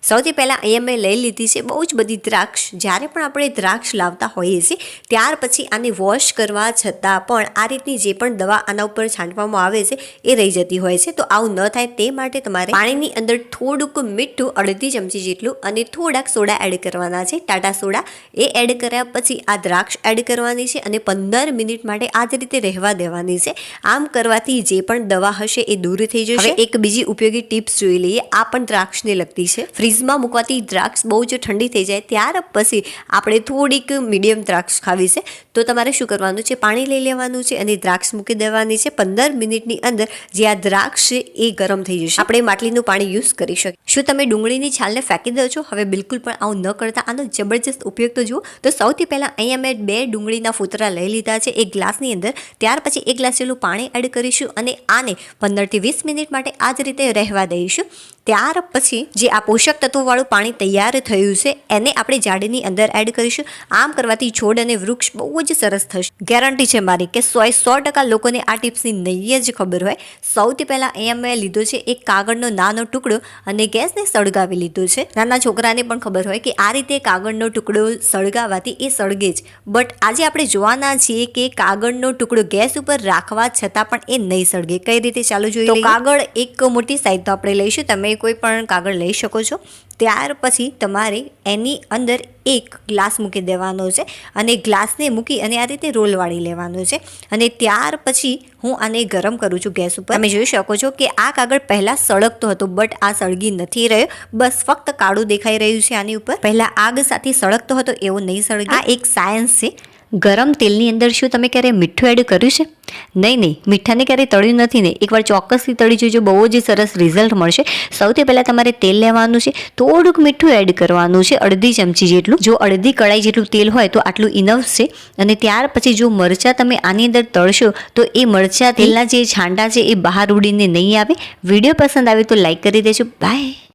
સૌથી પહેલાં અહીંયા મેં લઈ લીધી છે બહુ જ બધી દ્રાક્ષ. જ્યારે પણ આપણે દ્રાક્ષ લાવતા હોઈએ છીએ ત્યાર પછી આને વોશ કરવા છતાં પણ આ રીતની જે પણ દવા આના ઉપર છાંટવામાં આવે છે એ રહી જતી હોય છે. તો આવું ન થાય તે માટે તમારે પાણીની અંદર થોડુંક મીઠું, અડધી ચમચી જેટલું અને થોડાક સોડા એડ કરવાના છે, ટાટા સોડા. એ એડ કર્યા પછી આ દ્રાક્ષ એડ કરવાની છે અને 15 મિનિટ માટે આ જ રીતે રહેવા દેવાની છે. આમ કરવાથી જે પણ દવા હશે એ દૂર થઈ જશે. હવે એક બીજી ઉપયોગી ટિપ્સ જોઈ લઈએ. આ પણ દ્રાક્ષને લગતી છે. ફ્રીજમાં મૂકવાથી દ્રાક્ષ બહુ જ ઠંડી થઈ જાય ત્યાર પછી આપણે થોડીક મીડિયમ દ્રાક્ષ ખાવી છે. તો તમારે શું કરવાનું છે, પાણી લઈ લેવાનું છે અને દ્રાક્ષ મૂકી દેવાની છે. 15 મિનિટની અંદર જે આ દ્રાક્ષ છે એ ગરમ થઈ જશે. આપણે માટલીનું પાણી યુઝ કરી શકીએ. શું તમે ડુંગળીની છાલને ફેંકી દો છો? હવે બિલકુલ પણ આવું ન કરતા. આનો જબરજસ્ત ઉપયોગ તો જુઓ. તો સૌથી પહેલાં અહીંયા મેં 2 ડુંગળીના ફૂતરા લઈ લીધા છે એક ગ્લાસની અંદર. ત્યાર પછી 1 ગ્લાસ જેટલું પાણી એડ કરીશું અને આને 15 થી 20 મિનિટ માટે આ જ રીતે રહેવા દઈશું. ત્યાર પછી જે આ પોષક તત્વોવાળું પાણી તૈયાર થયું છે એને આપણે જાડીની અંદર એડ કરીશું. આમ કરવાથી છોડ અને વૃક્ષ બહુ જ સરસ થશે. ગેરંટી છે મારી કે 100% લોકોને આ ટિપ્સની નહીં જ ખબર હોય. સૌથી પહેલાં અહીંયા મેં લીધો છે એક કાગળનો નાનો ટુકડો અને ગેસને સળગાવી લીધો છે. નાના છોકરાને પણ ખબર હોય કે આ રીતે કાગળનો ટુકડો સળગાવવાથી એ સળગે જ. બટ આજે આપણે જોવાના છીએ કે કાગળનો ટુકડો ગેસ ઉપર રાખવા છતાં પણ એ નહીં સળગે. કઈ રીતે ચાલુ જોઈએ. તો કાગળ એક મોટી સાઈઝનો આપણે લઈશું. તમે કોઈ પણ કાગળ લઈ શકો છો. ત્યાર પછી તમારે એની અંદર એક ગ્લાસ મૂકી દેવાનો છે અને ગ્લાસને મૂકી અને આ રીતે રોલ વાળી લેવાનો છે. અને ત્યાર પછી હું આને ગરમ કરું છું ગેસ ઉપર. તમે જોઈ શકો છો કે આ કાગળ પહેલાં સળગતો હતો બટ આ સળગી નથી રહ્યો. બસ ફક્ત કાળું દેખાઈ રહ્યું છે આની ઉપર. પહેલાં આગ સાથે સળગતો હતો એવો નહીં સળગે. આ એક સાયન્સ છે. ગરમ તેલની અંદર શું તમે ક્યારે મીઠું એડ કર્યું છે? નહીં, મીઠાને ક્યારેય તળ્યું નથી ને. એકવાર ચોક્કસથી તળી જોજો, બહુ જ સરસ રિઝલ્ટ મળશે. સૌથી પહેલાં તમારે તેલ લેવાનું છે, થોડુંક મીઠું એડ કરવાનું છે, અડધી ચમચી જેટલું. જો અડધી કડાઈ જેટલું તેલ હોય તો આટલું ઇનફ છે. અને ત્યાર પછી જો મરચાં તમે આની અંદર તળશો તો એ મરચાં તેલના જે છાંટા છે એ બહાર ઉડીને નહીં આવે. વિડીયો પસંદ આવે તો લાઈક કરી દેજો. બાય.